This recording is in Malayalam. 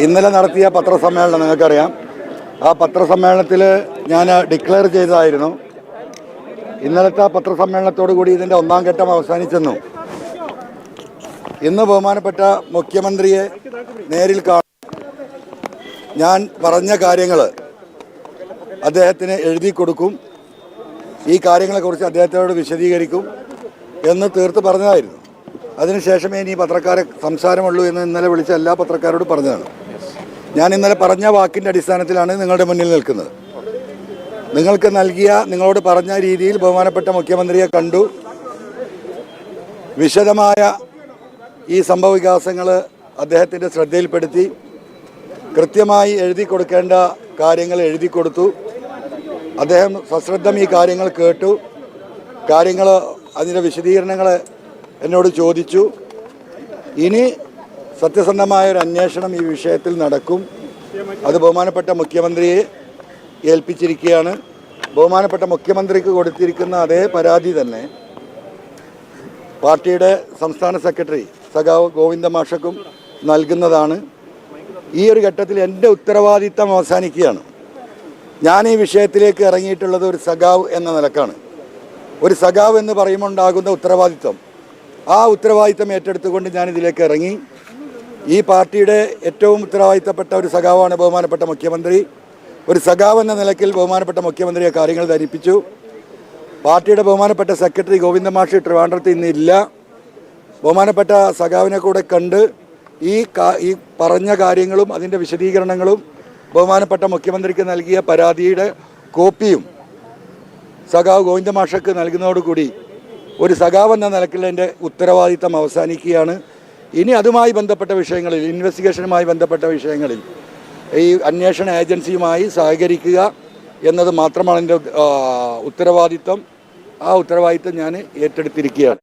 ഇന്നലെ നടത്തിയ പത്രസമ്മേളനം നിങ്ങൾക്കറിയാം. ആ പത്രസമ്മേളനത്തിൽ ഞാൻ ഡിക്ലെയർ ചെയ്തതായിരുന്നു, ഇന്നലത്തെ പത്രസമ്മേളനത്തോടു കൂടി ഇതിൻ്റെ ഒന്നാം ഘട്ടം അവസാനിച്ചെന്നു. ഇന്ന് ബഹുമാനപ്പെട്ട മുഖ്യമന്ത്രിയെ നേരിൽ കാണും, ഞാൻ പറഞ്ഞ കാര്യങ്ങൾ അദ്ദേഹത്തിന് എഴുതി കൊടുക്കും, ഈ കാര്യങ്ങളെക്കുറിച്ച് അദ്ദേഹത്തോട് വിശദീകരിക്കും എന്ന് തീർത്ത് പറഞ്ഞതായിരുന്നു. അതിനുശേഷമേ ഇനി പത്രക്കാരെ സംസാരമുള്ളൂ എന്ന് ഇന്നലെ വിളിച്ച എല്ലാ പത്രക്കാരോടും പറഞ്ഞതാണ്. ഞാൻ ഇന്നലെ പറഞ്ഞ വാക്കിൻ്റെ അടിസ്ഥാനത്തിലാണ് നിങ്ങളുടെ മുന്നിൽ നിൽക്കുന്നത്. നിങ്ങളോട് പറഞ്ഞ രീതിയിൽ ബഹുമാനപ്പെട്ട മുഖ്യമന്ത്രിയെ കണ്ടു, വിശദമായ ഈ സംഭവ വികാസങ്ങൾ അദ്ദേഹത്തിൻ്റെ ശ്രദ്ധയിൽപ്പെടുത്തി, കൃത്യമായി എഴുതി കൊടുക്കേണ്ട കാര്യങ്ങൾ എഴുതി കൊടുത്തു. അദ്ദേഹം സശ്രദ്ധം ഈ കാര്യങ്ങൾ കേട്ടു, അതിൻ്റെ വിശദീകരണങ്ങൾ എന്നോട് ചോദിച്ചു. ഇനി സത്യസന്ധമായ ഒരു അന്വേഷണം ഈ വിഷയത്തിൽ നടക്കും. അത് ബഹുമാനപ്പെട്ട മുഖ്യമന്ത്രിയെ ഏൽപ്പിച്ചിരിക്കുകയാണ്. ബഹുമാനപ്പെട്ട മുഖ്യമന്ത്രിക്ക് കൊടുത്തിരിക്കുന്ന അതേ പരാതി തന്നെ പാർട്ടിയുടെ സംസ്ഥാന സെക്രട്ടറി സഖാവ് ഗോവിന്ദ മാഷക്കും നൽകുന്നതാണ്. ഈ ഒരു ഘട്ടത്തിൽ എൻ്റെ ഉത്തരവാദിത്തം അവസാനിക്കുകയാണ്. ഞാൻ ഈ വിഷയത്തിലേക്ക് ഇറങ്ങിയിട്ടുള്ളത് ഒരു സഖാവ് എന്ന നിലക്കാണ്. ഒരു സഖാവ് എന്ന് പറയുമ്പോൾ ഉണ്ടാകുന്ന ഉത്തരവാദിത്വം, ആ ഉത്തരവാദിത്തം ഏറ്റെടുത്തുകൊണ്ട് ഞാൻ ഇതിലേക്ക് ഇറങ്ങി. ഈ പാർട്ടിയുടെ ഏറ്റവും ഉത്തരവാദിത്തപ്പെട്ട ഒരു സഖാവാണ് ബഹുമാനപ്പെട്ട മുഖ്യമന്ത്രി. ഒരു സഖാവ് എന്ന നിലയ്ക്ക് ബഹുമാനപ്പെട്ട മുഖ്യമന്ത്രിയെ കാര്യങ്ങൾ ധരിപ്പിച്ചു. പാർട്ടിയുടെ ബഹുമാനപ്പെട്ട സെക്രട്ടറി ഗോവിന്ദ മാഷ് ട്രിവാൻഡ്രത്ത് ഇന്നില്ല. ബഹുമാനപ്പെട്ട സഖാവിനെ കൂടെ കണ്ട് ഈ പറഞ്ഞ കാര്യങ്ങളും അതിൻ്റെ വിശദീകരണങ്ങളും ബഹുമാനപ്പെട്ട മുഖ്യമന്ത്രിക്ക് നൽകിയ പരാതിയുടെ കോപ്പിയും സഖാവ് ഗോവിന്ദ മാഷക്ക് നൽകുന്നതോടുകൂടി ഒരു സഖാവ് എന്ന നിലയ്ക്കുള്ള എൻ്റെ ഉത്തരവാദിത്തം അവസാനിക്കുകയാണ്. ഇനി അതുമായി ബന്ധപ്പെട്ട വിഷയങ്ങളിൽ, ഇൻവെസ്റ്റിഗേഷനുമായി ബന്ധപ്പെട്ട വിഷയങ്ങളിൽ ഈ അന്വേഷണ ഏജൻസിയുമായി സഹകരിക്കുക എന്നത് മാത്രമാണ് എൻ്റെ ഉത്തരവാദിത്തം. ആ ഉത്തരവാദിത്തം ഞാൻ ഏറ്റെടുത്തിരിക്കുകയാണ്.